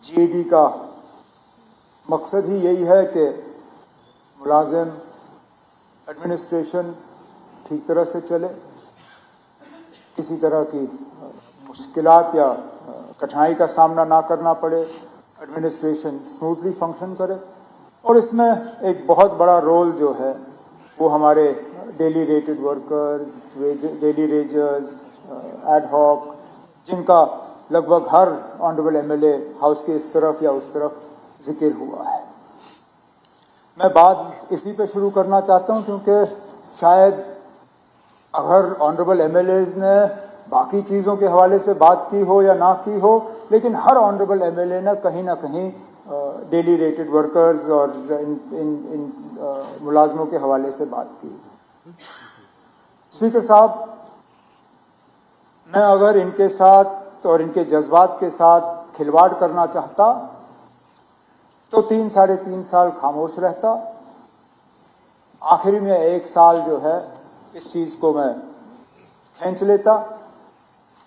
GAD کا مقصد ہی یہی ہے کہ ملازم ایڈمنسٹریشن ٹھیک طرح سے چلے، کسی طرح کی مشکلات یا کٹھنائی کا سامنا نہ کرنا پڑے، ایڈمنسٹریشن اسموتھلی فنکشن کرے. اور اس میں ایک بہت بڑا رول جو ہے وہ ہمارے daily rated workers, daily wagers, ad hoc, جن کا لگ بھگ ہر آنریبل MLA ہاؤس کے اس طرف یا اس طرف ذکر ہوا ہے. میں بات اسی پہ شروع کرنا چاہتا ہوں کیونکہ شاید اگر آنریبل MLAs نے باقی چیزوں کے حوالے سے بات کی ہو یا نہ کی ہو، لیکن ہر آنریبل MLA نے کہیں نہ کہیں ڈیلی ریٹڈ ورکرز اور ان ملازموں کے حوالے سے بات کی. اسپیکر صاحب، میں اگر ان کے ساتھ اور ان کے جذبات کے ساتھ کھلواڑ کرنا چاہتا تو 3-3.5 سال خاموش رہتا. آخری میں 1 سال جو ہے اس چیز کو میں کھینچ لیتا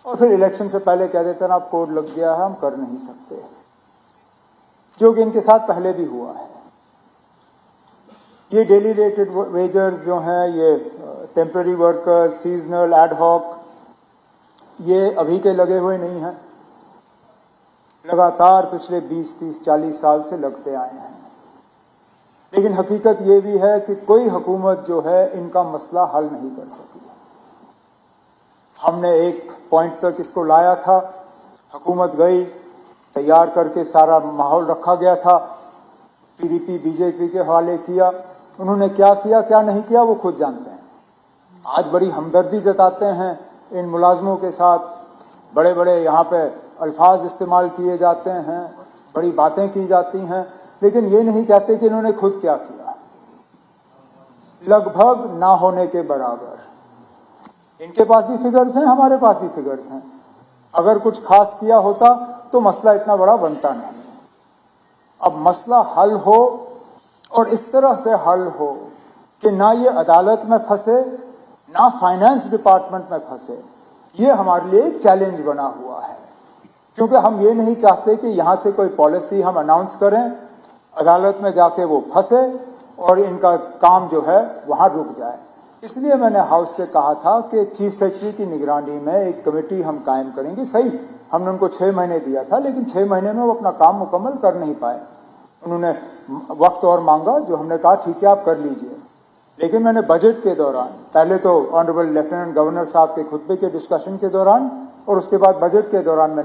اور پھر الیکشن سے پہلے کہہ دیتا نا اب کوڈ لگ گیا ہے، ہم کر نہیں سکتے، جو کہ ان کے ساتھ پہلے بھی ہوا ہے. یہ ڈیلی ریٹڈ ویجرز جو ہیں، یہ temporary worker, seasonal, ad hoc, یہ ابھی کے لگے ہوئے نہیں ہیں، لگاتار پچھلے 20-30-40 سال سے لگتے آئے ہیں. لیکن حقیقت یہ بھی ہے کہ کوئی حکومت جو ہے ان کا مسئلہ حل نہیں کر سکی. ہم نے ایک پوائنٹ تک اس کو لایا تھا، حکومت گئی، تیار کر کے سارا ماحول رکھا گیا تھا، PDP BJP کے حوالے کیا. انہوں نے کیا کیا کیا نہیں کیا وہ خود جانتے ہیں. آج بڑی ہمدردی جتاتے ہیں ان ملازموں کے ساتھ، بڑے بڑے یہاں پہ الفاظ استعمال کیے جاتے ہیں، بڑی باتیں کی جاتی ہیں، لیکن یہ نہیں کہتے کہ انہوں نے خود کیا کیا. لگ بھگ نہ ہونے کے برابر. ان کے پاس بھی فگرز ہیں، ہمارے پاس بھی فگرز ہیں. اگر کچھ خاص کیا ہوتا تو مسئلہ اتنا بڑا بنتا نہیں. اب مسئلہ حل ہو اور اس طرح سے حل ہو کہ نہ یہ عدالت میں پھنسے نہ فائنانس ڈپارٹمنٹ میں پھنسے، یہ ہمارے لیے ایک چیلنج بنا ہوا ہے. کیونکہ ہم یہ نہیں چاہتے کہ یہاں سے کوئی پالیسی ہم اناؤنس کریں، عدالت میں جا کے وہ پھنسے اور ان کا کام جو ہے وہاں رک جائے. اس لیے میں نے ہاؤس سے کہا تھا کہ چیف سیکرٹری کی نگرانی میں ایک کمیٹی ہم قائم کریں گے. صحیح، ہم نے ان کو 6 مہینے دیا تھا، لیکن 6 مہینے میں وہ اپنا کام مکمل کر نہیں پائے. انہوں نے وقت اور مانگا، جو ہم نے کہا ٹھیک ہے آپ کر لیجئے. لیکن میں نے بجٹ کے دوران، پہلے تو آنریبل لیفٹیننٹ گورنر صاحب کے خطبے کے ڈسکشن کے دوران اور اس کے بعد بجٹ کے دوران میں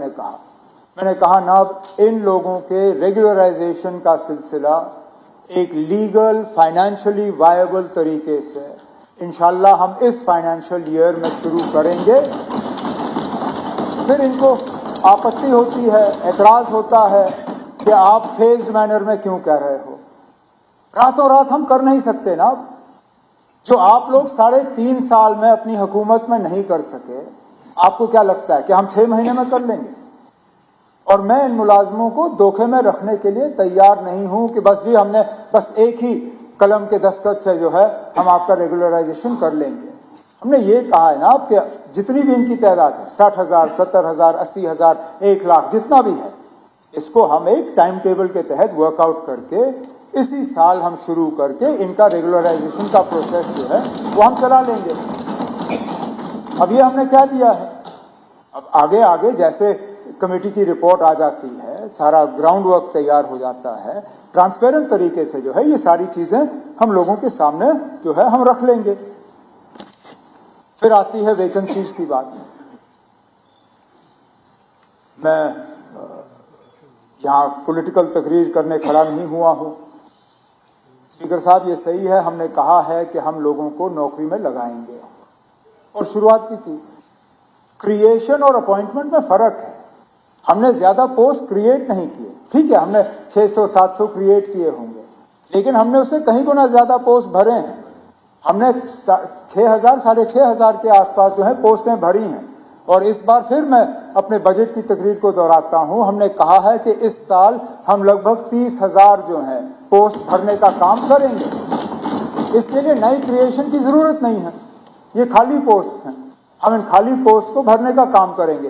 نے کہا ناب ان لوگوں کے ریگولرائزیشن کا سلسلہ ایک لیگل فائنینشلی وائبل طریقے سے انشاءاللہ ہم اس فائنینشیل ایئر میں شروع کریں گے. پھر ان کو آپتی ہوتی ہے، اعتراض ہوتا ہے کہ آپ فیزڈ مینر میں کیوں کہہ رہے ہو. راتوں رات ہم کر نہیں سکتے نا. جو آپ لوگ 3.5 سال میں اپنی حکومت میں نہیں کر سکے، آپ کو کیا لگتا ہے کہ ہم 6 مہینے میں کر لیں گے؟ اور میں ان ملازموں کو دھوکے میں رکھنے کے لیے تیار نہیں ہوں کہ بس جی ہم نے بس ایک ہی قلم کے دستخط سے جو ہے ہم آپ کا ریگولرائزیشن کر لیں گے. ہم نے یہ کہا ہے نا آپ کہ جتنی بھی ان کی تعداد ہے، 60,000، 70,000، 80,000، 1 لاکھ، جتنا بھی ہے، اس کو ہم ایک ٹائم ٹیبل کے تحت ورک آؤٹ کر کے اسی سال ہم شروع کر کے ان کا ریگولرائزیشن کا پروسیس جو ہے وہ ہم چلا لیں گے. اب یہ ہم نے کیا دیا ہے. اب آگے جیسے کمیٹی کی رپورٹ آ جاتی ہے، سارا گراؤنڈ ورک تیار ہو جاتا ہے، ٹرانسپیرنٹ طریقے سے جو ہے یہ ساری چیزیں ہم لوگوں کے سامنے جو ہے ہم رکھ لیں گے. پھر آتی ہے ویکنسیز کی بات. میں یہاں پولیٹیکل تقریر کرنے کھڑا نہیں ہوا ہوں. اسپیکر صاحب، یہ صحیح ہے، ہم نے کہا ہے کہ ہم لوگوں کو نوکری میں لگائیں گے اور شروعات بھی کی. کریشن اور اپوائنٹمنٹ میں فرق ہے. ہم نے زیادہ پوسٹ کریٹ نہیں کیے. ٹھیک ہے، ہم نے 600-700 کریٹ کیے ہوں گے، لیکن ہم نے اس سے کہیں گنا زیادہ پوسٹ بھرے ہیں. ہم نے 6,000 6,500 کے آس پاس جو ہے پوسٹیں بھری ہیں. اور اس بار پھر میں اپنے بجٹ کی تقریر کو دہراتا ہوں، ہم نے کہا ہے کہ اس سال ہم لگ بھگ 30,000 جو ہیں پوسٹ بھرنے کا کام کریں گے. اس کے لیے نئی کریشن کی ضرورت نہیں ہے، یہ خالی پوسٹ ہیں. ہم ان خالی پوسٹ کو بھرنے کا کام کریں گے.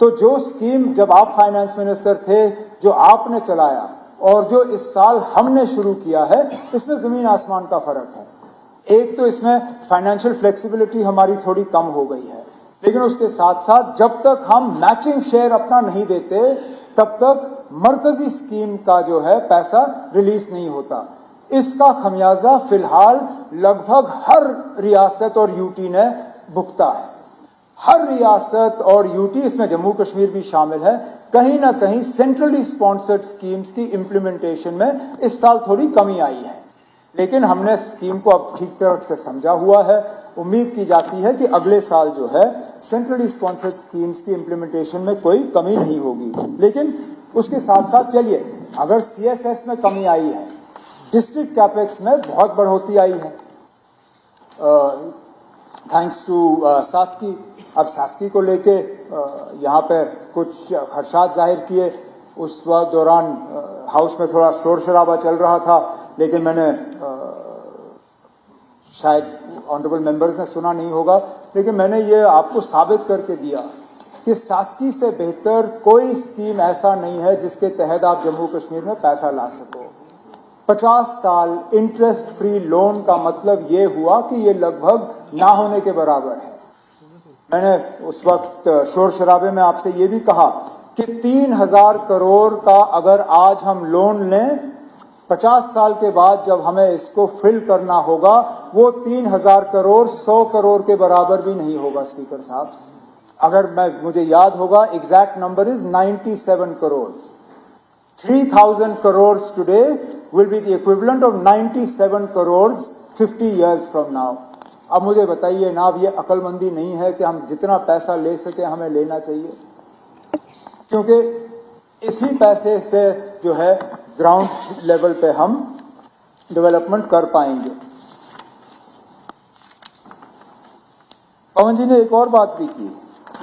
تو جو اسکیم جب آپ فائنانس منسٹر تھے جو آپ نے چلایا اور جو اس سال ہم نے شروع کیا ہے، اس میں زمین آسمان کا فرق ہے. ایک تو اس میں فائنینشیل فلیکسیبلٹی ہماری تھوڑی کم ہو گئی ہے، لیکن اس کے ساتھ ساتھ جب تک ہم میچنگ شیئر اپنا نہیں دیتے تب تک مرکزی اسکیم کا جو ہے پیسہ ریلیز نہیں ہوتا. اس کا خمیازہ فی الحال لگ بھگ ہر ریاست اور یو ٹی نے بھگتا ہے. ہر ریاست اور یو ٹی، اس میں جموں کشمیر بھی شامل ہے، کہیں نہ کہیں سینٹرلی اسپانسرڈ اسکیمز کی امپلیمنٹیشن میں اس سال تھوڑی کمی آئی ہے. لیکن ہم نے اسکیم کو اب ٹھیک طرح سے سمجھا ہوا ہے. امید کی جاتی ہے کہ اگلے سال جو ہے سینٹرلی اسپانسرڈ اسکیمز کی امپلیمنٹیشن میں کوئی کمی نہیں ہوگی. لیکن اس کے ساتھ ساتھ چلیے، اگر سی ایس ایس میں کمی آئی ہے، ڈسٹرکٹ کیپیکس میں بہت بڑھوتری آئی ہے تھینکس ٹو ساسکی. اب ساسکی کو لے کے یہاں پہ کچھ خدشات ظاہر کیے. اس وقت دوران ہاؤس میں تھوڑا شور شرابہ چل رہا تھا، لیکن میں نے شاید آنریبل ممبرز نے سنا نہیں ہوگا، لیکن میں نے یہ آپ کو ثابت کر کے دیا کہ ساسکی سے بہتر کوئی اسکیم ایسا نہیں ہے جس کے تحت آپ جموں کشمیر میں پیسہ لا سکو. 50 سال انٹرسٹ فری لون کا مطلب یہ ہوا کہ یہ لگ بھگ نہ ہونے کے برابر ہے. میں نے اس وقت شور شرابے میں آپ سے یہ بھی کہا کہ 3000 کروڑ کا اگر آج ہم لون لیں، 50 سال کے بعد جب ہمیں اس کو فل کرنا ہوگا، وہ 3000 کروڑ 100 کروڑ کے برابر بھی نہیں ہوگا. اسپیکر صاحب، اگر مجھے یاد ہوگا exact number is 97 crore. 3000 crores today will be the equivalent of 97 crores 50 years from now. اب مجھے بتائیے نا، اب یہ عقل مندی نہیں ہے کہ ہم جتنا پیسہ لے سکے ہمیں لینا چاہیے، کیونکہ اسی پیسے سے جو ہے گراؤنڈ لیول پہ ہم ڈیولپمنٹ کر پائیں گے. پون جی نے ایک اور بات بھی کی،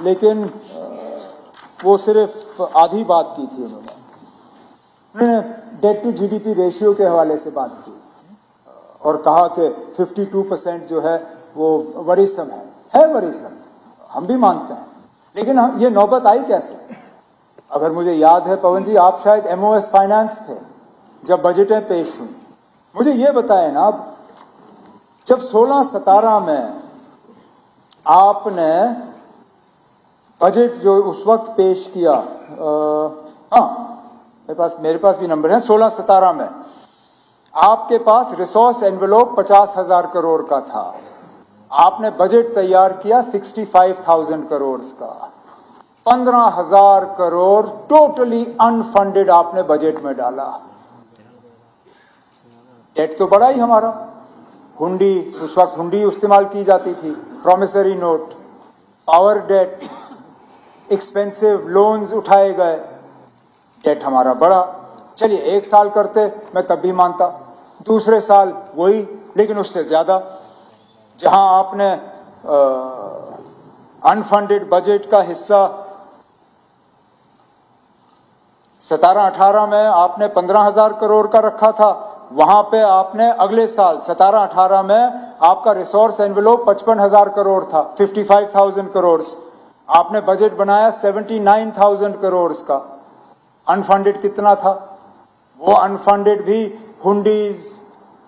لیکن وہ صرف آدھی بات کی تھی. انہوں نے debt to G D P ratio کے حوالے سے بات کی اور کہا کہ 52% جو ہے وہ ورثم ہے ورثم. ہم بھی مانتے ہیں، لیکن یہ نوبت آئی کیسے؟ اگر مجھے یاد ہے پون جی، آپ شاید ایم او ایس فائنانس تھے جب بجٹیں پیش ہوئی. مجھے یہ بتائیں نا، جب 16-17 میں آپ نے بجٹ جو اس وقت پیش کیا، میرے پاس بھی نمبر ہے، 16-17 میں آپ کے پاس ریسورس انویلوپ 50,000 کروڑ کا تھا. آپ نے بجٹ تیار کیا 65,000 کروڑ کا. 15,000 کروڑ ٹوٹلی انفنڈڈ آپ نے بجٹ میں ڈالا. ڈیٹ تو بڑا ہی ہمارا. ہنڈی، اس وقت ہنڈی استعمال کی جاتی تھی، promissory note, power debt, expensive loans اٹھائے گئے. ڈیٹ ہمارا بڑا. چلیے 1 سال کرتے میں تب بھی مانتا، دوسرے سال وہی، لیکن اس سے زیادہ. جہاں آپ نے انفنڈڈ بجٹ کا حصہ 17-18 میں آپ نے 15,000 کروڑ کا رکھا تھا، وہاں پہ آپ نے اگلے سال 17-18 میں آپ کا ریسورس انویلوپ 55,000 کروڑ تھا، 55,000 کروڑ. آپ نے بجٹ بنایا 79,000 کروڑ کا. انفنڈڈ کتنا تھا؟ وہ انفنڈڈ بھی ہنڈیز،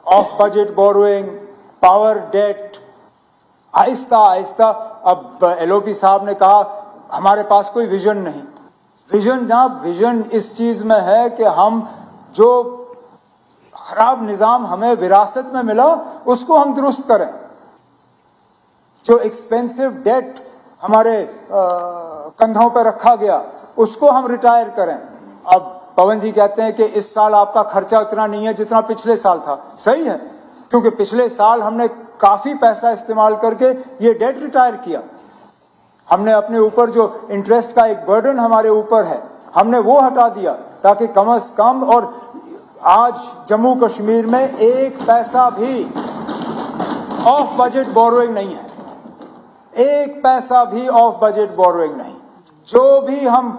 off budget borrowing, power debt. آہستہ آہستہ اب ایل او پی صاحب نے کہا ہمارے پاس کوئی ویژن نہیں. ویژن جناب، ویژن اس چیز میں ہے کہ ہم جو خراب نظام ہمیں وراثت میں ملا اس کو ہم درست کریں، جو ایکسپینسو ڈیٹ ہمارے کندھوں پہ رکھا گیا اس کو ہم ریٹائر کریں. اب پون جی کہتے ہیں کہ اس سال آپ کا خرچہ اتنا نہیں ہے جتنا پچھلے سال تھا. صحیح ہے، کیونکہ پچھلے سال ہم نے کافی پیسہ استعمال کر کے یہ ڈیٹ ریٹائر کیا. ہم نے اپنے اوپر جو انٹرسٹ کا ایک برڈن ہمارے اوپر ہے ہم نے وہ ہٹا دیا، تاکہ کم از کم، اور آج جموں کشمیر میں 1 پیسہ بھی آف بجٹ بوروئنگ نہیں ہے. 1 پیسہ بھی آف بجٹ بوروئنگ نہیں. جو بھی ہم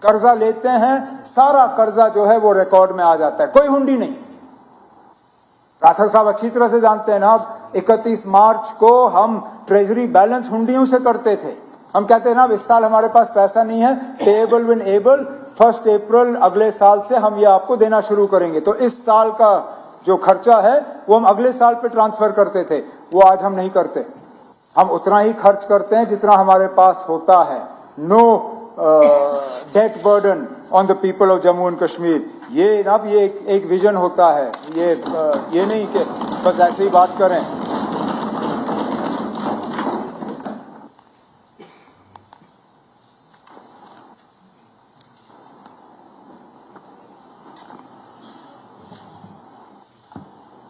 قرضہ لیتے ہیں سارا قرضہ جو ہے وہ ریکارڈ میں آ جاتا ہے، کوئی ہنڈی نہیں. راٹھر صاحب اچھی طرح سے جانتے ہیں نا، 31 مارچ کو ہم ٹریجری بیلنس ہنڈیوں سے کرتے تھے. ہم کہتے ہیں نا اس سال ہمارے پاس پیسہ نہیں ہے, پیبل ون ایبل 1 اپریل اگلے سال سے ہم یہ آپ کو دینا شروع کریں گے. تو اس سال کا جو خرچہ ہے وہ ہم اگلے سال پہ ٹرانسفر کرتے تھے, وہ آج ہم نہیں کرتے. ہم اتنا ہی خرچ کرتے ہیں جتنا ہمارے پاس ہوتا ہے. No debt burden on the people of Jammu and Kashmir. یہ جناب یہ ایک ویژن ہوتا ہے, یہ نہیں کہ بس ایسے ہی بات کریں.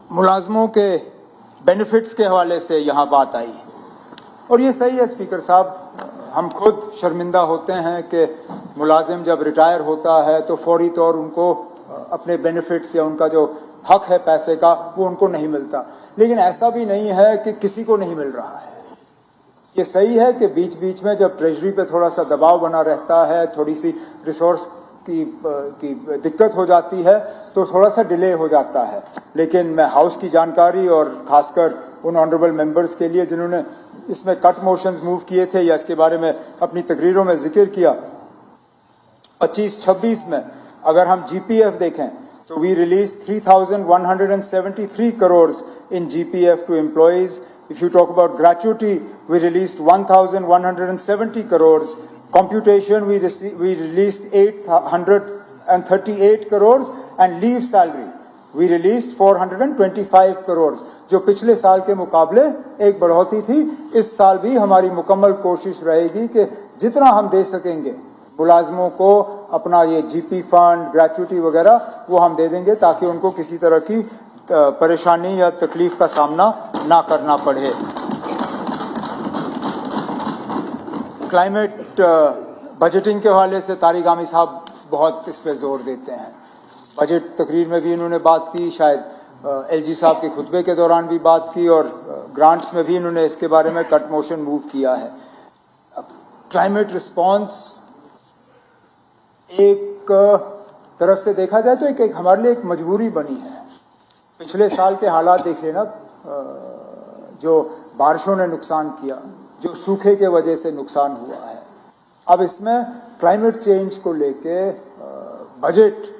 ملازموں کے بینیفٹس کے حوالے سے یہاں بات آئی اور یہ صحیح ہے اسپیکر صاحب. ہم خود شرمندہ ہوتے ہیں کہ ملازم جب ریٹائر ہوتا ہے تو فوری طور ان کو اپنے بینیفٹس یا ان کا جو حق ہے پیسے کا وہ ان کو نہیں ملتا. لیکن ایسا بھی نہیں ہے کہ کسی کو نہیں مل رہا ہے. یہ صحیح ہے کہ بیچ بیچ میں جب ٹریجری پہ تھوڑا سا دباؤ بنا رہتا ہے, تھوڑی سی ریسورس کی دقت ہو جاتی ہے تو تھوڑا سا ڈیلے ہو جاتا ہے. لیکن میں ہاؤس کی جانکاری اور خاص کر ان آنریبل ممبرز کے لیے جنہوں نے اس میں کٹ موشنز موو کیے تھے یا اس کے بارے میں اپنی تقریروں میں ذکر کیا, 25-26 میں اگر ہم جی پی ایف دیکھیں تو وی release 3,173 crores in GPF to employees. If you talk about gratuity, we released 1,170 crores. Computation, we released 838 crores, and leave salary, we released 425 crores. جو پچھلے سال کے مقابلے ایک بڑھوتی تھی. اس سال بھی ہماری مکمل کوشش رہے گی کہ جتنا ہم دے سکیں گے ملازموں کو اپنا یہ جی پی فنڈ, گریچوٹی وغیرہ وہ ہم دے دیں گے تاکہ ان کو کسی طرح کی پریشانی یا تکلیف کا سامنا نہ کرنا پڑے. کلائمیٹ بجٹنگ کے حوالے سے طارق عامی صاحب بہت اس پہ زور دیتے ہیں. بجٹ تقریر میں بھی انہوں نے بات کی, شاید ایل جی صاحب کے خطبے کے دوران بھی بات کی, اور گرانٹس میں بھی انہوں نے اس کے بارے میں کٹ موشن موو کیا ہے. کلائمیٹ رسپانس ایک طرف سے دیکھا جائے تو ایک ہمارے لیے ایک مجبوری بنی ہے. پچھلے سال کے حالات دیکھ لینا, جو بارشوں نے نقصان کیا, جو سوکھے کے وجہ سے نقصان ہوا ہے. اب اس میں کلائمیٹ چینج کو لے کے بجٹ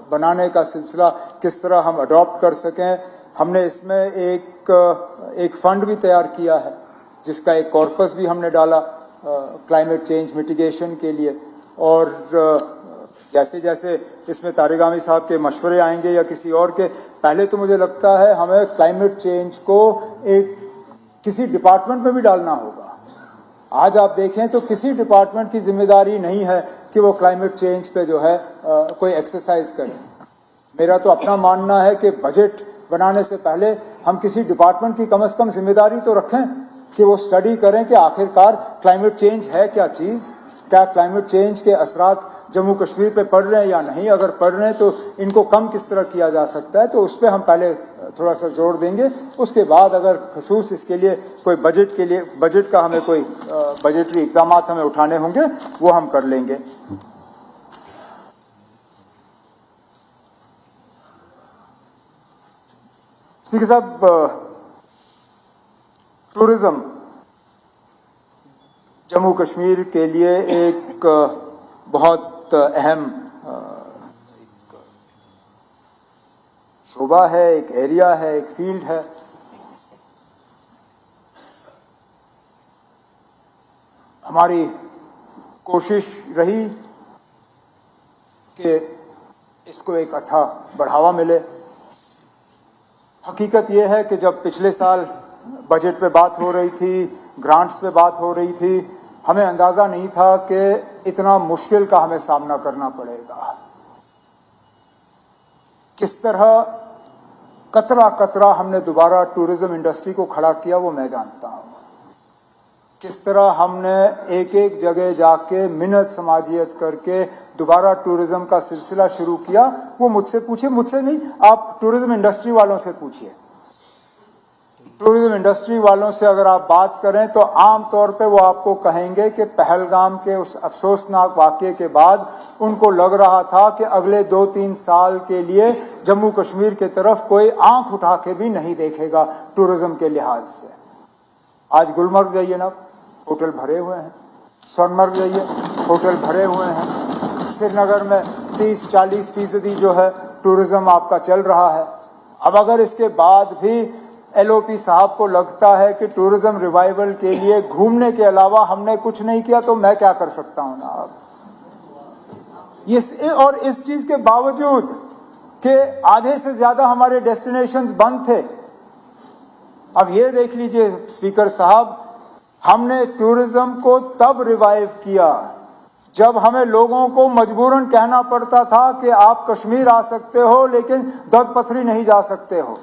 بنانے کا سلسلہ کس طرح ہم اڈاپٹ کر سکیں. ہم نے اس میں ایک فنڈ بھی تیار کیا ہے جس کا ایک کارپس بھی ہم نے ڈالا کلائمیٹ چینج میٹیگیشن کے لیے. اور جیسے جیسے اس میں طارق عامی صاحب کے مشورے آئیں گے یا کسی اور کے, پہلے تو مجھے لگتا ہے ہمیں کلائمیٹ چینج کو ایک کسی ڈپارٹمنٹ میں بھی ڈالنا ہوگا. آج آپ دیکھیں تو کسی ڈپارٹمنٹ کی ذمہ داری نہیں ہے کہ وہ کلائمیٹ چینج پہ جو ہے کوئی ایکسرسائز کرے. میرا تو اپنا ماننا ہے کہ بجٹ بنانے سے پہلے ہم کسی ڈپارٹمنٹ کی کم از کم ذمہ داری تو رکھیں کہ وہ اسٹڈی کریں کہ آخرکار کلائمیٹ چینج ہے کیا چیز, کیا کلائمیٹ چینج کے اثرات جموں کشمیر پہ پڑ رہے ہیں یا نہیں, اگر پڑ رہے ہیں تو ان کو کم کس طرح کیا جا سکتا ہے. تو اس پہ ہم پہلے تھوڑا سا زور دیں گے. اس کے بعد اگر خصوص اس کے لیے کوئی بجٹ کا ہمیں کوئی بجٹری اقدامات ہمیں اٹھانے ہوں گے وہ ہم کر لیں گے. اسپیکر صاحب, ٹورزم جموں کشمیر کے لیے ایک بہت اہم شعبہ ہے, ایک ایریا ہے, ایک فیلڈ ہے. ہماری کوشش رہی کہ اس کو ایک اچھا بڑھاوا ملے. حقیقت یہ ہے کہ جب پچھلے سال بجٹ پہ بات ہو رہی تھی, گرانٹس پہ بات ہو رہی تھی, ہمیں اندازہ نہیں تھا کہ اتنا مشکل کا ہمیں سامنا کرنا پڑے گا. کس طرح قطرہ قطرہ ہم نے دوبارہ ٹورزم انڈسٹری کو کھڑا کیا وہ میں جانتا ہوں. کس طرح ہم نے ایک ایک جگہ جا کے منت سماجیت کر کے دوبارہ ٹورزم کا سلسلہ شروع کیا. وہ مجھ سے پوچھے, مجھ سے نہیں, آپ ٹورزم انڈسٹری والوں سے پوچھیے. ٹورزم انڈسٹری والوں سے اگر آپ بات کریں تو عام طور پہ وہ آپ کو کہیں گے کہ پہلگام کے اس افسوسناک واقعے کے بعد ان کو لگ رہا تھا کہ اگلے 2-3 سال کے لیے جموں کشمیر کی طرف کوئی آنکھ اٹھا کے بھی نہیں دیکھے گا ٹورزم کے لحاظ سے. آج گلمرگ جائیے نا, ہوٹل بھرے ہوئے ہیں, سونمرگ جائیے، ہوٹل بھرے ہوئے ہیں. سری نگر میں 30-40% جو ہے ٹورزم آپ کا چل رہا ہے. اب اگر اس کے بعد بھی ایل او پی صاحب کو لگتا ہے کہ ٹورزم ریوائول کے لیے گھومنے کے علاوہ ہم نے کچھ نہیں کیا تو میں کیا کر سکتا ہوں نا. اور اس چیز کے باوجود کہ آدھے سے زیادہ ہمارے ڈیسٹینیشنز بند تھے. اب یہ دیکھ لیجئے اسپیکر صاحب، ہم نے ٹورزم کو تب ریوائیو کیا جب ہمیں لوگوں کو مجبوراً کہنا پڑتا تھا کہ آپ کشمیر آ سکتے ہو لیکن دودھ پتھری نہیں جا سکتے ہو،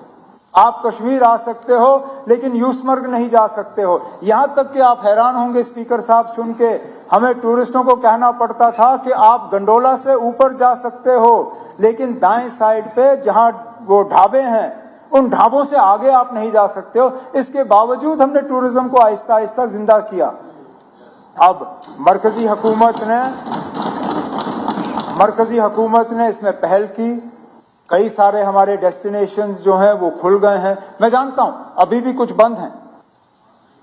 آپ کشمیر آ سکتے ہو لیکن یوسمرگ نہیں جا سکتے ہو. یہاں تک کہ آپ حیران ہوں گے اسپیکر صاحب سن کے، ہمیں ٹورسٹوں کو کہنا پڑتا تھا کہ آپ گنڈولا سے اوپر جا سکتے ہو لیکن دائیں سائڈ پہ جہاں وہ ڈھابے ہیں ان ڈھابوں سے آگے آپ نہیں جا سکتے ہو. اس کے باوجود ہم نے ٹورزم کو آہستہ آہستہ زندہ کیا. اب مرکزی حکومت نے اس میں پہل کی. کئی سارے ہمارے ڈیسٹینیشنز جو ہیں وہ کھل گئے ہیں. میں جانتا ہوں ابھی بھی کچھ بند ہیں،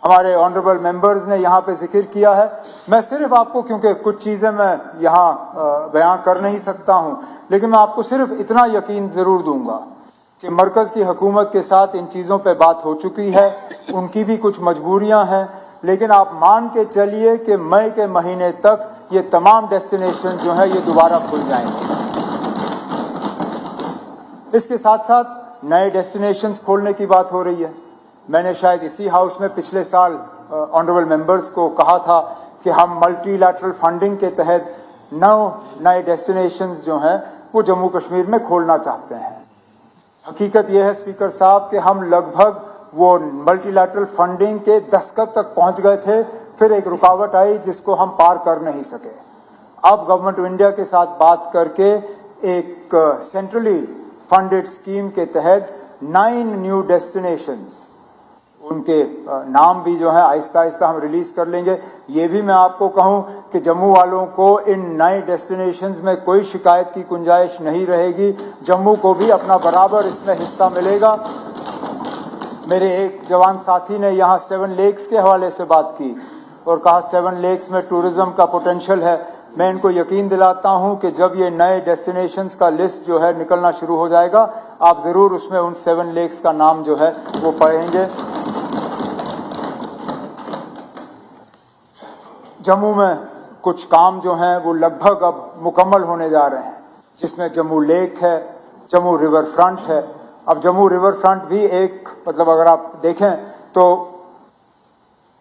ہمارے آنریبل ممبرز نے یہاں پہ ذکر کیا ہے. میں صرف آپ کو، کیونکہ کچھ چیزیں میں یہاں بیان کر نہیں سکتا ہوں، لیکن میں آپ کو صرف اتنا یقین ضرور دوں گا کہ مرکز کی حکومت کے ساتھ ان چیزوں پہ بات ہو چکی ہے. ان کی بھی کچھ مجبوریاں ہیں، لیکن آپ مان کے چلیے کہ مئی کے مہینے تک یہ تمام ڈیسٹینیشن جو ہیں یہ دوبارہ کھل جائیں گے. اس کے ساتھ ساتھ نئے ڈیسٹینیشنز کھولنے کی بات ہو رہی ہے. میں نے شاید اسی ہاؤس میں پچھلے سال آنریبل ممبرز کو کہا تھا کہ ہم ملٹی لیٹرل فنڈنگ کے تحت 9 نئے ڈیسٹینیشنز جو ہیں وہ جموں کشمیر میں کھولنا چاہتے ہیں. حقیقت یہ ہے اسپیکر صاحب کہ ہم لگ بھگ وہ ملٹی لیٹرل فنڈنگ کے دستخط تک پہنچ گئے تھے، پھر ایک رکاوٹ آئی جس کو ہم پار کر نہیں سکے. اب گورنمنٹ آف انڈیا کے ساتھ بات کر کے ایک سینٹرلی فنڈڈ اسکیم کے تحت 9 نیو ڈیسٹینیشنز، ان کے نام بھی جو ہے آہستہ آہستہ ہم ریلیز کر لیں گے. یہ بھی میں آپ کو کہوں کہ جموں والوں کو ان نئے ڈیسٹینیشنز میں کوئی شکایت کی گنجائش نہیں رہے گی. جموں کو بھی اپنا برابر اس میں حصہ ملے گا. میرے ایک جوان ساتھی نے یہاں 7 لیکس کے حوالے سے بات کی اور کہا 7 لیکس میں ٹورزم کا پوٹینشیل ہے. میں ان کو یقین دلاتا ہوں کہ جب یہ نئے ڈیسٹینیشنز کا لسٹ جو ہے نکلنا شروع ہو جائے گا، آپ ضرور اس میں ان 7 لیکس کا نام جو ہے وہ پڑھیں گے. جموں میں کچھ کام جو ہیں وہ لگ بھگ اب مکمل ہونے جا رہے ہیں، جس میں جموں لیک ہے، جموں ریور فرنٹ ہے. اب جموں ریور فرنٹ بھی ایک مطلب اگر آپ دیکھیں تو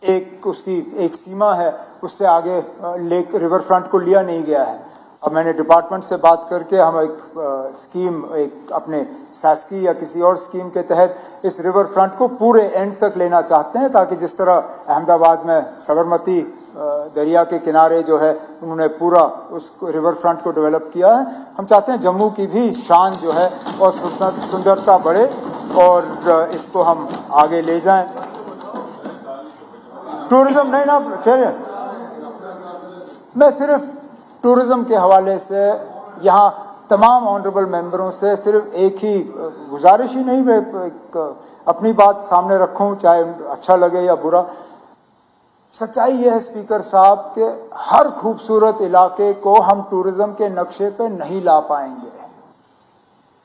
ایک اس کی ایک سیما ہے، اس سے آگے لیک ریور فرنٹ کو لیا نہیں گیا ہے. اب میں نے ڈپارٹمنٹ سے بات کر کے ہم ایک اسکیم، ایک اپنے ساسکی یا کسی اور اسکیم کے تحت اس ریور فرنٹ کو پورے اینڈ تک لینا چاہتے ہیں، تاکہ جس طرح احمد آباد میں سبرمتی دریا کے کنارے جو ہے انہوں نے پورا اس ریور فرنٹ کو ڈیولپ کیا ہے، ہم چاہتے ہیں جموں کی بھی شان جو ہے اور سندرتا بڑھے اور اس کو ہم آگے لے جائیں. ٹورزم نہیں نا چلے، میں صرف ٹورزم کے حوالے سے یہاں تمام آنریبل ممبروں سے صرف ایک ہی گزارش ہی نہیں، میں اپنی بات سامنے رکھوں چاہے اچھا لگے یا برا. سچائی یہ ہے اسپیکر صاحب کہ ہر خوبصورت علاقے کو ہم ٹورزم کے نقشے پہ نہیں لا پائیں گے.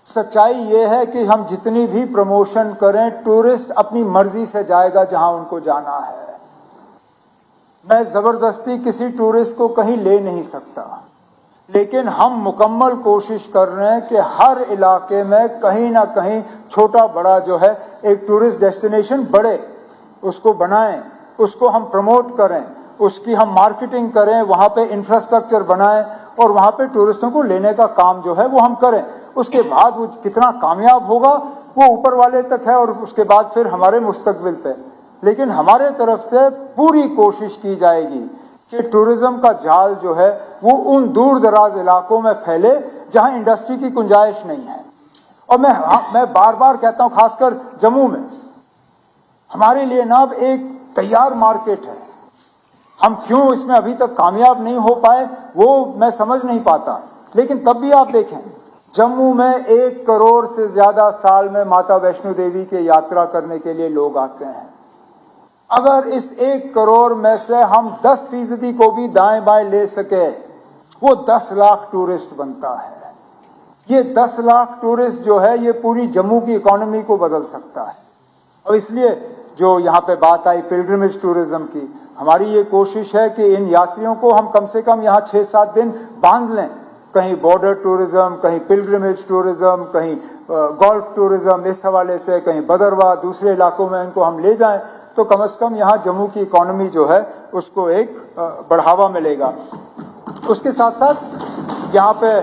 سچائی یہ ہے کہ ہم جتنی بھی پروموشن کریں ٹورسٹ اپنی مرضی سے جائے گا جہاں ان کو جانا ہے. میں زبردستی کسی ٹورسٹ کو کہیں لے نہیں سکتا، لیکن ہم مکمل کوشش کر رہے ہیں کہ ہر علاقے میں کہیں نہ کہیں چھوٹا بڑا جو ہے ایک ٹورسٹ ڈیسٹینیشن بڑھے، اس کو بنائیں، اس کو ہم پروموٹ کریں، اس کی ہم مارکیٹنگ کریں، وہاں پہ انفراسٹرکچر بنائیں اور وہاں پہ ٹورسٹوں کو لینے کا کام جو ہے وہ ہم کریں. اس کے بعد وہ کتنا کامیاب ہوگا وہ اوپر والے تک ہے اور اس کے بعد پھر ہمارے مستقبل پہ. لیکن ہمارے طرف سے پوری کوشش کی جائے گی کہ ٹورزم کا جال جو ہے وہ ان دور دراز علاقوں میں پھیلے جہاں انڈسٹری کی گنجائش نہیں ہے. اور میں بار بار کہتا ہوں، خاص کر جموں میں ہمارے لیے نا اب ایک تیار مارکیٹ ہے. ہم کیوں اس میں ابھی تک کامیاب نہیں ہو پائے وہ میں سمجھ نہیں پاتا. لیکن تب بھی آپ دیکھیں جموں میں 1 کروڑ سے زیادہ سال میں ماتا ویشنو دیوی کے یاترا کرنے کے لیے لوگ آتے ہیں. اگر اس 1 کروڑ میں سے ہم 10% کو بھی دائیں بائیں لے سکے وہ 10 لاکھ ٹورسٹ بنتا ہے. یہ 10 لاکھ ٹورسٹ جو ہے یہ پوری جموں کی اکانومی کو بدل سکتا ہے. اور اس لیے جو یہاں پہ بات آئی پلگرمیج ٹورزم کی، ہماری یہ کوشش ہے کہ ان یاتریوں کو ہم کم سے کم یہاں 6-7 دن باندھ لیں. کہیں بارڈر ٹورزم، کہیں پلگرمیج ٹورزم، کہیں گولف ٹورزم، اس حوالے سے کہیں بدرواہ دوسرے علاقوں میں ان کو ہم لے جائیں تو کم از کم یہاں جموں کی اکانومی جو ہے اس کو ایک بڑھاوا ملے گا. اس کے ساتھ ساتھ یہاں پہ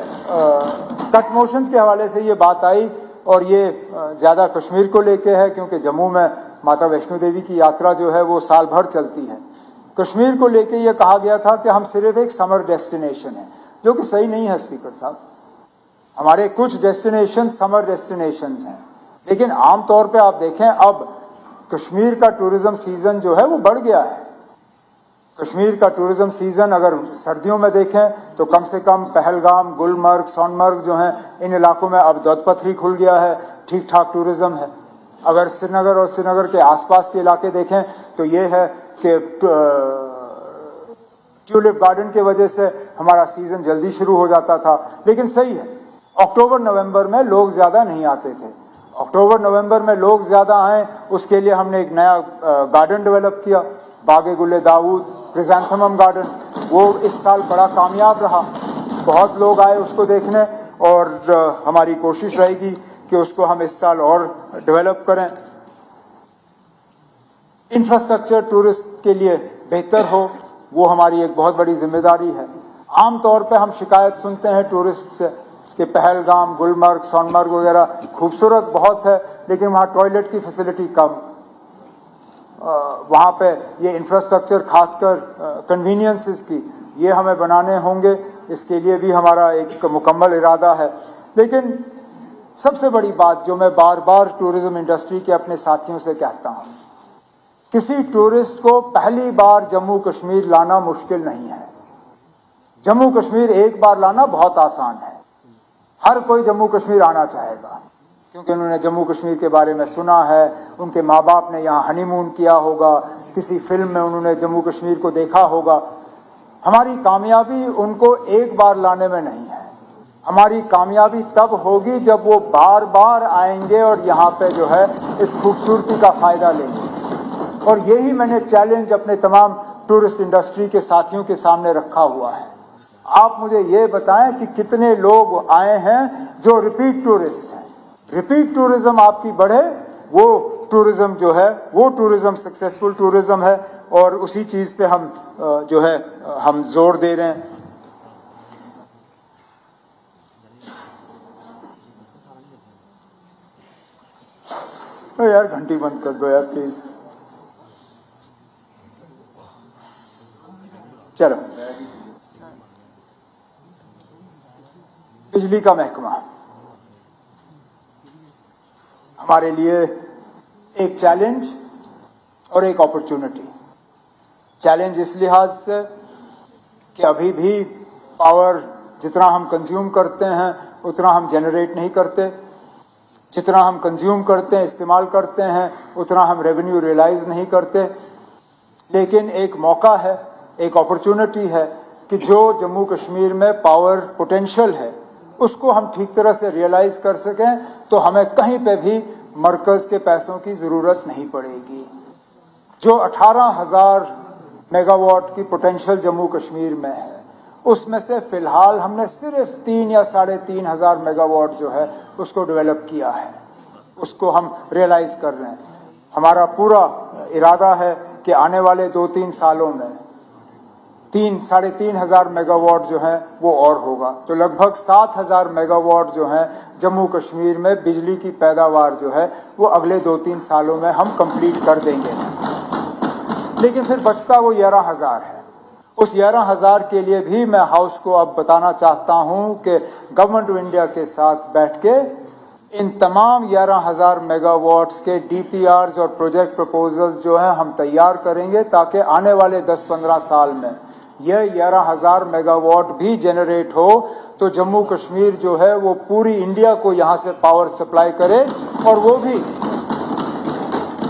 کٹ موشنز کے حوالے سے یہ بات آئی اور یہ زیادہ کشمیر کو لے کے ہے کیونکہ جموں میں ماتا ویشنو دیوی کی یاترا جو ہے وہ سال بھر چلتی ہے. کشمیر کو لے کے یہ کہا گیا تھا کہ ہم صرف ایک سمر ڈیسٹینیشن ہیں، جو کہ صحیح نہیں ہے اسپیکر صاحب. ہمارے کچھ ڈیسٹینیشن سمر ڈیسٹینیشنز ہیں، لیکن عام طور پہ آپ دیکھیں اب کشمیر کا ٹورزم سیزن جو ہے وہ بڑھ گیا ہے. کشمیر کا ٹورزم سیزن اگر سردیوں میں دیکھیں تو کم سے کم پہلگام، گلمرگ، سونمرگ جو ہیں ان علاقوں میں اب دودھ پتھری کھل گیا ہے، ٹھیک ٹھاک ٹورزم ہے. اگر سری نگر اور سری نگر کے آس پاس کے علاقے دیکھیں تو یہ ہے کہ ٹیولپ گارڈن کی وجہ سے ہمارا سیزن جلدی شروع ہو جاتا تھا. لیکن صحیح ہے اکتوبر نومبر میں لوگ زیادہ نہیں آتے تھے. اکتوبر نومبر میں لوگ زیادہ آئیں اس کے لیے ہم نے ایک نیا گارڈن ڈیولپ کیا، باغ گل داؤد کرزانتھمم گارڈن. وہ اس سال بڑا کامیاب رہا، بہت لوگ آئے اس کو دیکھنے اور ہماری کوشش رہے گی کہ اس کو ہم اس سال اور ڈیولپ کریں. انفراسٹرکچر ٹورسٹ کے لیے بہتر ہو وہ ہماری ایک بہت بڑی ذمہ داری ہے. عام طور پہ ہم شکایت سنتے ہیں ٹورسٹ سے کہ پہلگام، گلمرگ، سونمرگ وغیرہ خوبصورت بہت ہے لیکن وہاں ٹوائلٹ کی فیسلٹی کم. وہاں پہ یہ انفراسٹرکچر خاص کر کنوینئنسز کی یہ ہمیں بنانے ہوں گے، اس کے لیے بھی ہمارا ایک مکمل ارادہ ہے. لیکن سب سے بڑی بات جو میں بار بار ٹورزم انڈسٹری کے اپنے ساتھیوں سے کہتا ہوں، کسی ٹورسٹ کو پہلی بار جموں کشمیر لانا مشکل نہیں ہے. جموں کشمیر ایک بار لانا بہت آسان ہے. ہر کوئی جموں کشمیر آنا چاہے گا کیونکہ انہوں نے جموں کشمیر کے بارے میں سنا ہے، ان کے ماں باپ نے یہاں ہنی مون کیا ہوگا، کسی فلم میں انہوں نے جموں کشمیر کو دیکھا ہوگا. ہماری کامیابی ان کو ایک بار لانے میں نہیں ہے، ہماری کامیابی تب ہوگی جب وہ بار بار آئیں گے اور یہاں پہ جو ہے اس خوبصورتی کا فائدہ لیں گے. اور یہی میں نے چیلنج اپنے تمام ٹورسٹ انڈسٹری کے ساتھیوں کے سامنے رکھا ہوا ہے. آپ مجھے یہ بتائیں کہ کتنے لوگ آئے ہیں جو ریپیٹ ٹورسٹ ہیں. ریپیٹ ٹورزم آپ کی بڑھے وہ ٹورزم جو ہے وہ ٹورزم سکسیسفل ٹورزم ہے اور اسی چیز پہ ہم جو ہے ہم زور دے رہے ہیں. یار گھنٹی بند کر دو یار پلیز. چلو بجلی کا محکمہ ہمارے لیے ایک چیلنج اور ایک اپرچونٹی. چیلنج اس لحاظ سے کہ ابھی بھی پاور جتنا ہم کنزیوم کرتے ہیں اتنا ہم جنریٹ نہیں کرتے، جتنا ہم کنزیوم کرتے ہیں استعمال کرتے ہیں اتنا ہم ریونیو ریلائز نہیں کرتے. لیکن ایک موقع ہے، ایک اپرچونٹی ہے کہ جو جموں کشمیر میں پاور پوٹینشیل ہے اس کو ہم ٹھیک طرح سے ریئلائز کر سکیں تو ہمیں کہیں پہ بھی مرکز کے پیسوں کی ضرورت نہیں پڑے گی. جو 18,000 میگا واٹ کی پوٹینشیل جموں کشمیر میں ہے اس میں سے فی الحال ہم نے صرف 3 یا 3,500 میگا واٹ جو ہے اس کو ڈیولپ کیا ہے، اس کو ہم ریئلائز کر رہے ہیں. ہمارا پورا ارادہ ہے کہ آنے والے 2-3 سالوں میں 3,500 میگا واٹ جو ہے وہ اور ہوگا. تو لگ بھگ 7,000 میگا واٹ جو ہیں جموں کشمیر میں بجلی کی پیداوار جو ہے وہ اگلے 2-3 سالوں میں ہم کمپلیٹ کر دیں گے. لیکن پھر بچتا وہ 11,000 ہے. اس 11,000 کے لیے بھی میں ہاؤس کو اب بتانا چاہتا ہوں کہ گورنمنٹ آف انڈیا کے ساتھ بیٹھ کے ان تمام 11,000 میگا واٹس کے ڈی پی آرز اور پروجیکٹ پروپوزلز جو ہیں ہم تیار کریں گے تاکہ آنے والے 10-15 سال میں یہ 11,000 میگا واٹ بھی جنریٹ ہو تو جموں کشمیر جو ہے وہ پوری انڈیا کو یہاں سے پاور سپلائی کرے اور وہ بھی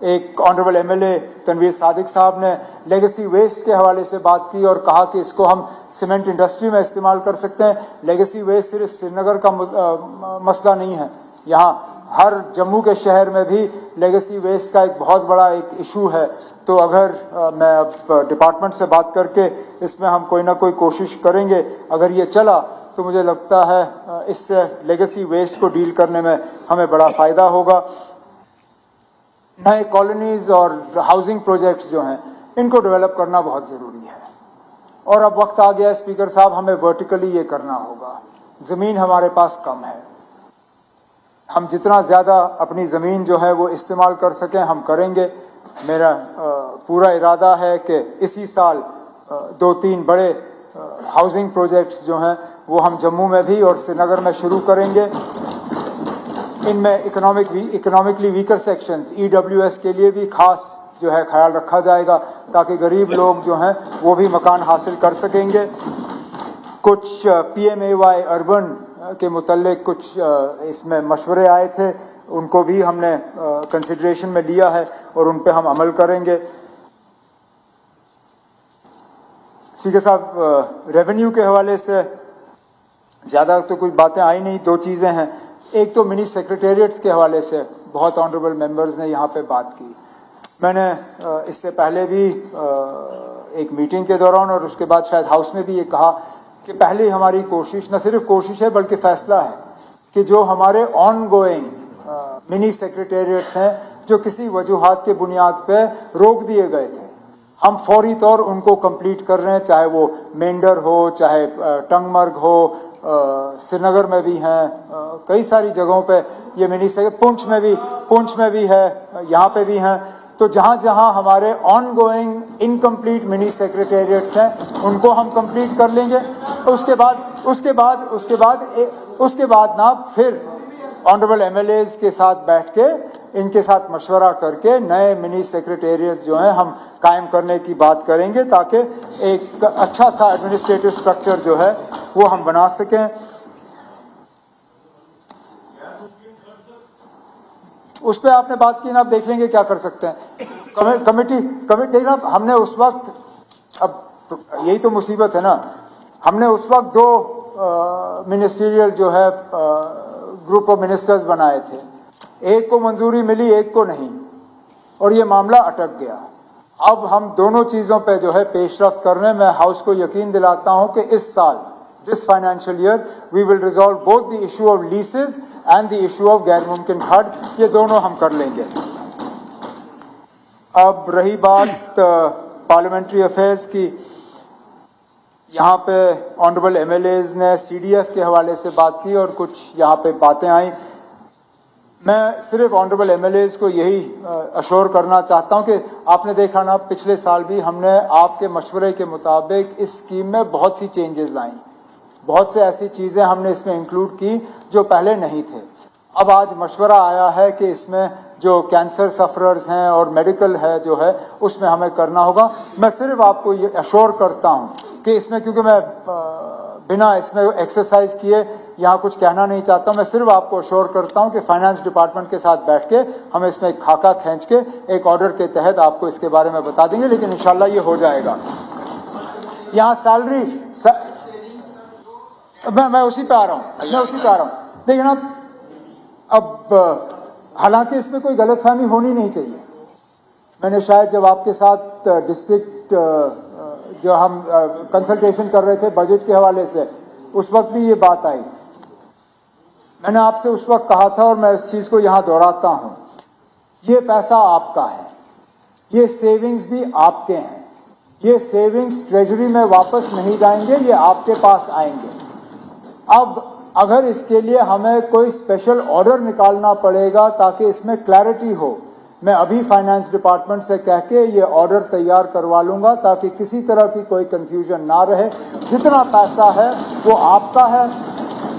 ایک آنریبل MLA تنویر صادق صاحب نے لیگیسی ویسٹ کے حوالے سے بات کی اور کہا کہ اس کو ہم سیمنٹ انڈسٹری میں استعمال کر سکتے ہیں. لیگیسی ویسٹ صرف سری نگر کا مسئلہ نہیں ہے, یہاں ہر جموں کے شہر میں بھی لیگیسی ویسٹ کا ایک بہت بڑا ایک ایشو ہے. تو اگر میں اب ڈپارٹمنٹ سے بات کر کے اس میں ہم کوئی نہ کوئی کوشش کریں گے, اگر یہ چلا تو مجھے لگتا ہے اس سے لیگیسی ویسٹ کو ڈیل کرنے میں ہمیں بڑا فائدہ ہوگا. نئے کالونیز اور ہاؤسنگ پروجیکٹس جو ہیں ان کو ڈیولپ کرنا بہت ضروری ہے, اور اب وقت آ گیا ہے اسپیکر صاحب, ہمیں ورٹیکلی یہ کرنا ہوگا. زمین ہمارے پاس کم ہے, ہم جتنا زیادہ اپنی زمین جو ہے وہ استعمال کر سکیں ہم کریں گے. میرا پورا ارادہ ہے کہ اسی سال 2-3 بڑے ہاؤسنگ پروجیکٹس جو ہیں وہ ہم جموں میں بھی اور سری نگر میں شروع کریں گے. ان میں اکنامکلی ویکر سیکشنز EWS کے لیے بھی خاص جو ہے خیال رکھا جائے گا تاکہ غریب لوگ جو ہیں وہ بھی مکان حاصل کر سکیں گے. کچھ PMAY اربن کے متعلق کچھ اس میں مشورے آئے تھے, ان کو بھی ہم نے کنسیڈریشن میں لیا ہے اور ان پہ ہم عمل کریں گے. اسپیکر صاحب, ریونیو کے حوالے سے زیادہ تو کوئی باتیں آئی نہیں. 2 چیزیں ہیں. ایک تو منی سیکریٹریٹس کے حوالے سے بہت آنریبل ممبرز نے یہاں پہ بات کی. میں نے اس سے پہلے بھی ایک میٹنگ کے دوران اور اس کے بعد شاید ہاؤس میں بھی یہ کہا کہ پہلے ہماری کوشش, نہ صرف کوشش ہے بلکہ فیصلہ ہے کہ جو ہمارے آن گوئنگ منی سیکریٹریٹس ہیں جو کسی وجوہات کے بنیاد پہ روک دیے گئے تھے, ہم فوری طور ان کو کمپلیٹ کر رہے ہیں, چاہے وہ مینڈر ہو, چاہے ٹنگ مرگ ہو, سری نگر میں بھی ہیں, کئی ساری جگہوں پہ یہ منی پونچھ میں بھی ہے, یہاں پہ بھی ہیں. تو جہاں جہاں ہمارے آن گوئنگ انکمپلیٹ منی سیکریٹریٹس ہیں ان کو ہم کمپلیٹ کر لیں گے. اس کے بعد نا پھر آنریبل MLAs کے ساتھ بیٹھ کے ان کے ساتھ مشورہ کر کے نئے منی سیکریٹریٹس جو ہیں ہم قائم کرنے کی بات کریں گے تاکہ ایک اچھا سا ایڈمنسٹریٹو اسٹرکچر جو ہے وہ ہم بنا سکیں. اس پہ آپ نے بات کی نا, اب دیکھ لیں گے کیا کر سکتے ہیں. کمیٹی نا ہم نے اس وقت, اب یہی تو مصیبت ہے نا, ہم نے اس وقت 2 منسٹریل جو ہے گروپ آف منسٹرز بنائے تھے, ایک کو منظوری ملی ایک کو نہیں, اور یہ معاملہ اٹک گیا. اب ہم دونوں چیزوں پہ جو ہے پیش رفت کرنے میں ہاؤس کو یقین دلاتا ہوں کہ اس سال this financial year we will resolve both the issue of leases and the issue of غیر ممکن کھاد, یہ دونوں ہم کر لیں گے. اب رہی بات پارلیمنٹری افیئرز کی, یہاں پہ آنریبل MLAs نے CDF کے حوالے سے بات کی اور کچھ یہاں پہ باتیں آئیں. میں صرف آنریبل MLAs کو یہی اشور کرنا چاہتا ہوں کہ آپ نے دیکھا نا پچھلے سال بھی ہم نے آپ کے مشورے کے مطابق اس اسکیم میں بہت سی چینجز لائیں, بہت سے ایسی چیزیں ہم نے اس میں انکلوڈ کی جو پہلے نہیں تھے. اب آج مشورہ آیا ہے کہ اس میں جو کینسر سفررز ہیں اور میڈیکل ہے جو ہے اس میں ہمیں کرنا ہوگا. میں صرف آپ کو یہ اشور کرتا ہوں کہ اس میں, کیونکہ میں بنا اس میں ایکسرسائز کیے یہاں کچھ کہنا نہیں چاہتا ہوں, میں صرف آپ کو اشور کرتا ہوں کہ فائنانس ڈپارٹمنٹ کے ساتھ بیٹھ کے ہم اس میں ایک خاکہ کھینچ کے ایک آرڈر کے تحت آپ کو اس کے بارے میں بتا دیں گے, لیکن انشاءاللہ یہ ہو جائے گا. یہاں سیلری میں اسی پہ آ رہا ہوں. دیکھیں اب حالانکہ اس میں کوئی غلط فہمی ہونی نہیں چاہیے. میں نے شاید جب آپ کے ساتھ ڈسٹرکٹ جو ہم کنسلٹیشن کر رہے تھے بجٹ کے حوالے سے, اس وقت بھی یہ بات آئی. میں نے آپ سے اس وقت کہا تھا اور میں اس چیز کو یہاں دہراتا ہوں, یہ پیسہ آپ کا ہے, یہ سیونگز بھی آپ کے ہیں, یہ سیونگز ٹریجری میں واپس نہیں جائیں گے, یہ آپ کے پاس آئیں گے. اب اگر اس کے لیے ہمیں کوئی اسپیشل آرڈر نکالنا پڑے گا تاکہ اس میں کلیئرٹی ہو, میں ابھی فائنانس ڈپارٹمنٹ سے کہہ کے یہ آرڈر تیار کروا لوں گا تاکہ کسی طرح کی کوئی کنفیوژن نہ رہے. جتنا پیسہ ہے وہ آپ کا ہے,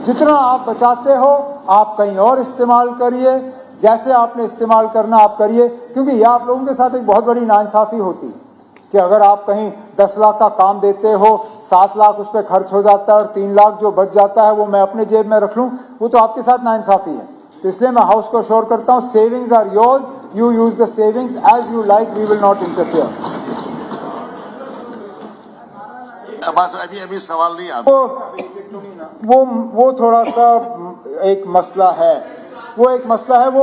جتنا آپ بچاتے ہو آپ کہیں اور استعمال کریے, جیسے آپ نے استعمال کرنا آپ کریے. کیونکہ یہ آپ لوگوں کے ساتھ ایک بہت بڑی ناانصافی ہوتی ہے کہ اگر آپ کہیں 10 لاکھ کا کام دیتے ہو, 7 لاکھ اس پہ خرچ ہو جاتا ہے اور 3 لاکھ جو بچ جاتا ہے وہ میں اپنے جیب میں رکھ لوں, وہ تو آپ کے ساتھ ناانصافی ہے. تو اس لیے میں ہاؤس کو اشور کرتا ہوں savings are yours, you use the savings as you like, we will not interfere. بس ابھی سوال نہیں آپ وہ تھوڑا سا ایک مسئلہ ہے, وہ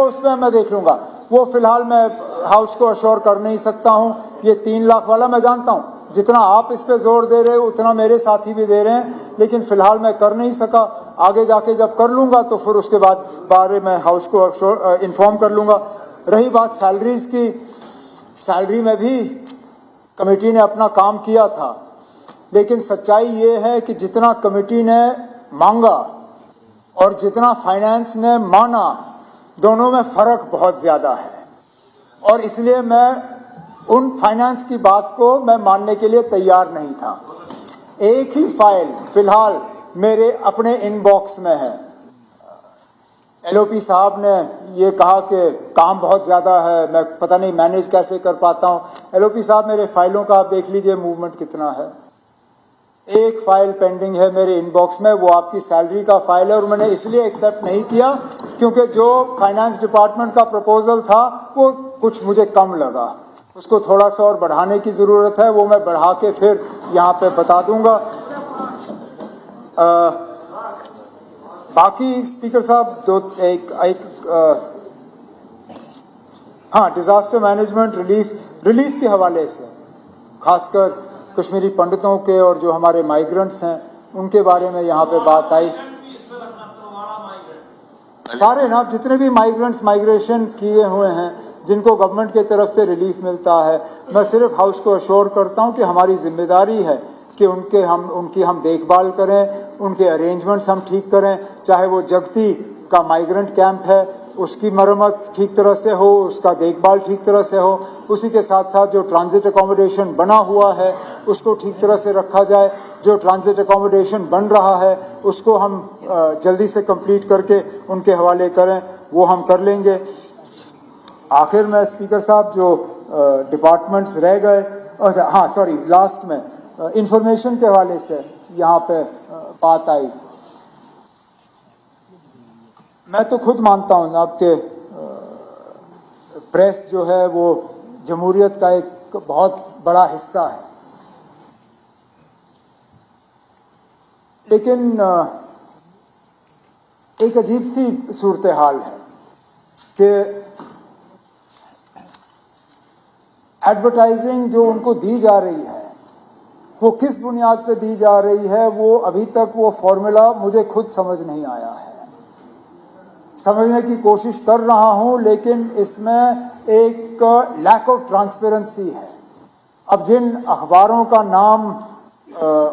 اس میں دیکھ لوں گا. وہ فی الحال میں ہاؤس کو اشور کر نہیں سکتا ہوں. یہ 3 لاکھ والا میں جانتا ہوں, جتنا آپ اس پہ زور دے رہے ہو اتنا میرے ساتھی بھی دے رہے ہیں, لیکن فی الحال میں کر نہیں سکا. آگے جا کے جب کر لوں گا تو پھر اس کے بعد بارے میں ہاؤس کو انفارم کر لوں گا. رہی بات سیلریز کی, سیلری میں بھی کمیٹی نے اپنا کام کیا تھا, لیکن سچائی یہ ہے کہ جتنا کمیٹی نے مانگا اور جتنا فائنانس نے مانا, دونوں میں فرق بہت زیادہ ہے. اور اس لیے میں ان فائنانس کی بات کو میں ماننے کے لیے تیار نہیں تھا. ایک ہی فائل فی الحال میرے اپنے ان باکس میں ہے. ایل او پی صاحب نے یہ کہا کہ کام بہت زیادہ ہے, میں پتہ نہیں مینیج کیسے کر پاتا ہوں. ایل او پی صاحب میرے فائلوں کا آپ دیکھ لیجئے موومنٹ کتنا ہے. ایک فائل پینڈنگ ہے میرے ان باکس میں, وہ آپ کی سیلری کا فائل ہے, اور میں نے اس لیے ایکسیپٹ نہیں کیا کیونکہ جو فائنانس ڈپارٹمنٹ کا پروپوزل تھا وہ کچھ مجھے کم لگا. اس کو تھوڑا سا اور بڑھانے کی ضرورت ہے, وہ میں بڑھا کے پھر یہاں پہ بتا دوں گا. باقی اسپیکر صاحب ہاں, ڈیزاسٹر مینجمنٹ ریلیف کے حوالے سے خاص کر کشمیری پنڈتوں کے اور جو ہمارے مائیگرنٹس ہیں ان کے بارے میں یہاں پہ بات آئی. سارے نا جتنے بھی مائیگریشن کیے ہوئے ہیں جن کو گورنمنٹ کی طرف سے ریلیف ملتا ہے, میں صرف ہاؤس کو اشور کرتا ہوں کہ ہماری ذمہ داری ہے کہ ان کی ہم دیکھ بھال کریں, ان کے ارینجمنٹس ہم ٹھیک کریں. چاہے وہ جگتی کا مائیگرنٹ کیمپ ہے اس کی مرمت ٹھیک طرح سے ہو, اس کا دیکھ بھال ٹھیک طرح سے ہو. اسی کے ساتھ ساتھ جو ٹرانزٹ اکوموڈیشن بنا ہوا ہے اس کو ٹھیک طرح سے رکھا جائے. جو ٹرانزٹ اکوموڈیشن بن رہا ہے اس کو ہم جلدی سے کمپلیٹ کر کے ان کے حوالے کریں, وہ ہم کر لیں گے. آخر میں اسپیکر صاحب جو ڈپارٹمنٹس رہ گئے, ہاں سوری, لاسٹ میں انفارمیشن کے حوالے سے یہاں پہ بات آئی. میں تو خود مانتا ہوں آپ کے پریس جو ہے وہ جمہوریت کا ایک بہت بڑا حصہ ہے, لیکن ایک عجیب سی صورتحال ہے کہ ایڈورٹائزنگ جو ان کو دی جا رہی ہے وہ کس بنیاد پہ دی جا رہی ہے, وہ ابھی تک وہ فارمولا مجھے خود سمجھ نہیں آیا ہے. سمجھنے کی کوشش کر رہا ہوں لیکن اس میں ایک لیک آف ٹرانسپیرنسی ہے. اب جن اخباروں کا نام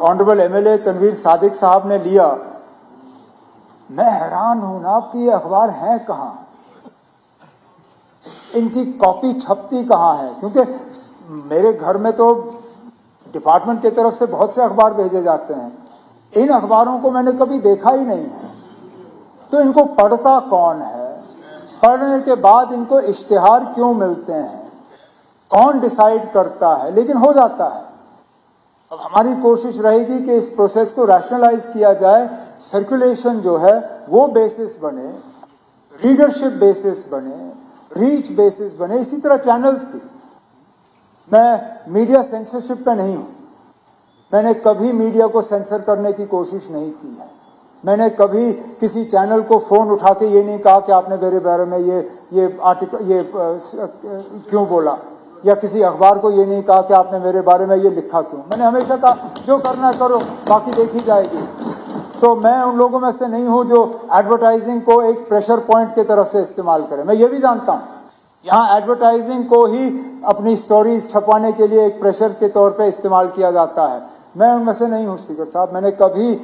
honourable M L A Tanveer Sadiq صاحب نے لیا, میں حیران ہوں نا کہ یہ اخبار ہیں کہاں, ان کی کاپی چھپتی کہاں ہے, کیونکہ میرے گھر میں تو ڈپارٹمنٹ کی طرف سے بہت سے اخبار بھیجے جاتے ہیں, ان اخباروں کو میں نے کبھی دیکھا ہی نہیں ہے. تو ان کو پڑھتا کون ہے, پڑھنے کے بعد ان کو اشتہار کیوں ملتے ہیں, کون ڈیسائیڈ کرتا ہے, لیکن ہو جاتا ہے. اب ہماری کوشش رہے گی کہ اس پروسیس کو ریشنلائز کیا جائے, سرکولیشن جو ہے وہ بیسس بنے, ریڈرشپ بیسس بنے, ریچ بیسس بنے. اسی طرح چینلز کی, میں میڈیا سینسرشپ پہ نہیں ہوں, میں نے کبھی میڈیا کو سینسر کرنے کی کوشش نہیں کی ہے. میں نے کبھی کسی چینل کو فون اٹھا کے یہ نہیں کہا کہ آپ نے میرے بارے میں یہ آرٹیکل کیوں بولا, یا کسی اخبار کو یہ نہیں کہا کہ آپ نے میرے بارے میں یہ لکھا کیوں. میں نے ہمیشہ کہا جو کرنا کرو, باقی دیکھی جائے گی. تو میں ان لوگوں میں سے نہیں ہوں جو ایڈورٹائزنگ کو ایک پریشر پوائنٹ کی طرف سے استعمال کرے. میں یہ بھی جانتا ہوں یہاں ایڈورٹائزنگ کو ہی اپنی سٹوریز چھپانے کے لیے ایک پریشر کے طور پہ استعمال کیا جاتا ہے. میں ان میں سے نہیں ہوں اسپیکر صاحب, میں نے کبھی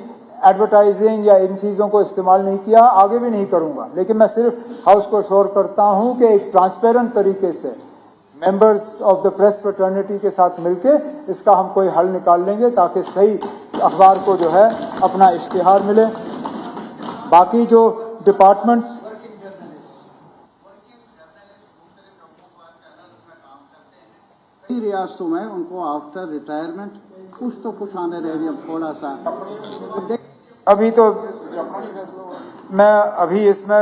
ایڈورٹائزنگ یا ان چیزوں کو استعمال نہیں کیا, آگے بھی نہیں کروں گا. لیکن میں صرف ہاؤس کو اشور کرتا ہوں کہ ایک ٹرانسپیرنٹ طریقے سے members of the press fraternity کے ساتھ مل کے اس کا ہم کوئی حل نکال لیں گے تاکہ صحیح اخبار کو جو ہے اپنا اشتہار ملے. باقی جو ڈپارٹمنٹس ریاستوں میں ان کو آفٹر ریٹائرمنٹ کچھ تو کچھ آنے رہ رہی ہے, تھوڑا سا ابھی تو میں ابھی اس میں